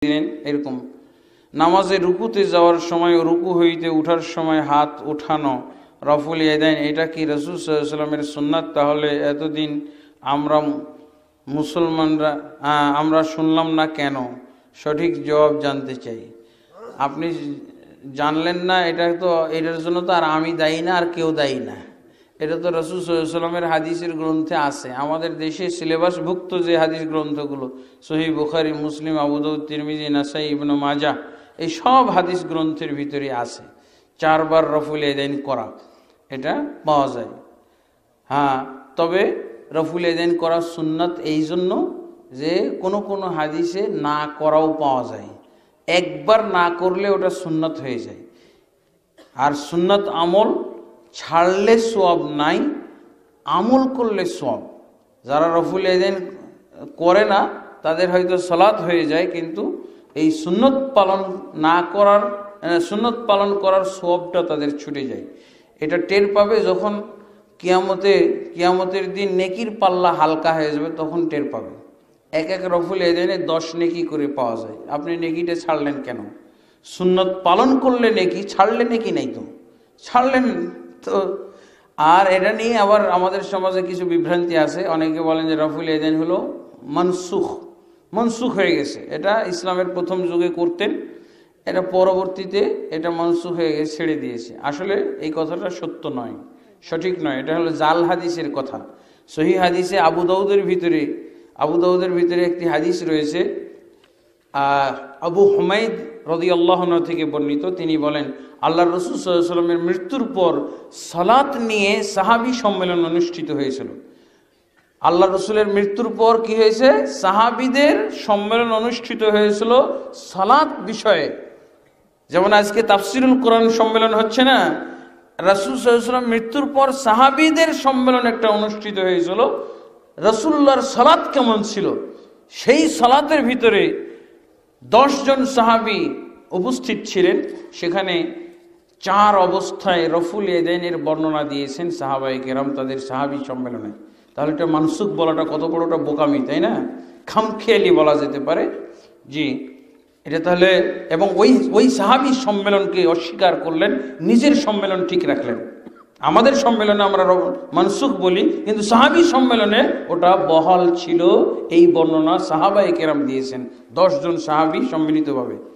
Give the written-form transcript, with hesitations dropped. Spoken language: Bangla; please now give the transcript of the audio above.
দিলেন এরকম নামাজে রুকুতে যাওয়ার সময় ও রুকু হইতে উঠার সময় হাত উঠানো রফুল ইয়াদাইন এটা কি রাসূল সাল্লাল্লাহু আলাইহি ওয়াসাল্লামের সুন্নাত? তাহলে এতদিন আমরা মুসলমানরা আমরা শুনলাম না কেন? সঠিক জবাব জানতে চাই। আপনি জানলেন না, এটা তো এটার জন্য তো আর আমি দায়ী না, আর কেউ দায়ী না। এটা তো রাসূল সাল্লাল্লাহু আলাইহি ওয়াসাল্লামের হাদিসের গ্রন্থে আছে। আমাদের দেশে সিলেবাসভুক্ত যে হাদিস গ্রন্থগুলো সহিহ বুখারী, মুসলিম, আবু দাউদ, তিরমিজি, নাসাই, ইবনে মাজাহ, এই সব হাদিস গ্রন্থের ভিতরে আছে 4 বার রফুল ইয়াদাইন করা, এটা পাওয়া যায়। হ্যাঁ, তবে রফুল ইয়াদাইন করা সুন্নাত এই জন্য যে কোনো হাদিসে না করাও পাওয়া যায়। একবার না করলে ওটা সুন্নাত হয়ে যায়। আর সুন্নাত আমল ছাড়লে সওয়াব নাই, আমল করলে সওয়াব। যারা রফুল ইয়াদাইন করে না তাদের হয়তো সালাত হয়ে যায়, কিন্তু এই সুন্নত পালন না করার সুন্নত পালন করার সওয়াবটা তাদের ছুটে যায়। এটা টের পাবে যখন কিয়ামতের দিন নেকির পাল্লা হালকা হয়ে যাবে, তখন টের পাবে। এক রফুল ইয়াদাইনে 10 নেকি করে পাওয়া যায়। আপনি নেকিটা ছাড়লেন কেন? সুন্নত পালন করলে নেকি, ছাড়লে নেকি নাই তো, ছাড়লেন তো। আর এটা নিয়ে আবার আমাদের সমাজে কিছু বিভ্রান্তি আছে। অনেকে বলেন যে রফুল ইয়াদাইন হলো মনসুখ হয়ে গেছে। এটা ইসলামের প্রথম যুগে করতেন, এটা পরবর্তীতে এটা মনসুখ হয়ে গেছে, ছেড়ে দিয়েছে। আসলে এই কথাটা সত্য নয়, সঠিক নয়। এটা হলো জাল হাদিসের কথা। সহিহ হাদিসে আবু দাউদের ভিতরে একটি হাদিস রয়েছে, আবু হুমাইদ রাদিয়াল্লাহু আনহু থেকে বর্ণিত। তিনি বলেন, আল্লাহর রাসূল সাল্লাল্লাহু আলাইহি ওয়াসাল্লামের মৃত্যুর পর সালাত নিয়ে সাহাবী সম্মেলন অনুষ্ঠিত হয়েছিল। আল্লাহ রসুলের মৃত্যুর পর কি হয়েছে? সাহাবীদের সম্মেলন অনুষ্ঠিত হয়েছিল সালাত বিষয়ে। যেমন আজকে তাফসিরুল কোরআন সম্মেলন হচ্ছে না, রাসূল সাল্লাল্লাহু আলাইহি ওয়াসাল্লাম মৃত্যুর পর সাহাবীদের সম্মেলন একটা অনুষ্ঠিত হয়েছিল। রাসূলুল্লাহর সালাত কেমন ছিল, সেই সালাতের ভিতরে 10 জন সাহাবী উপস্থিত ছিলেন। সেখানে 4 অবস্থায় রফুল ইয়াদাইনের বর্ণনা দিয়েছেন সাহাবায়ে কেরাম তাদের সাহাবী সম্মেলনে। তাহলে এটা মানসুখ বলাটা কত বড়টা বোকামি, তাই না? খামখেয়ালি বলা যেতে পারে। জি, এটা তাহলে, এবং ওই সাহাবী সম্মেলনকে অস্বীকার করলেন, নিজের সম্মেলন ঠিক রাখলেন। আমাদের সম্মেলনে আমরা মানসুখ বলি, কিন্তু সাহাবী সম্মেলনে ওটা বহাল ছিল। এই বর্ণনা সাহাবায়ে কেরাম দিয়েছেন, 10 জন সাহাবী সম্মিলিতভাবে।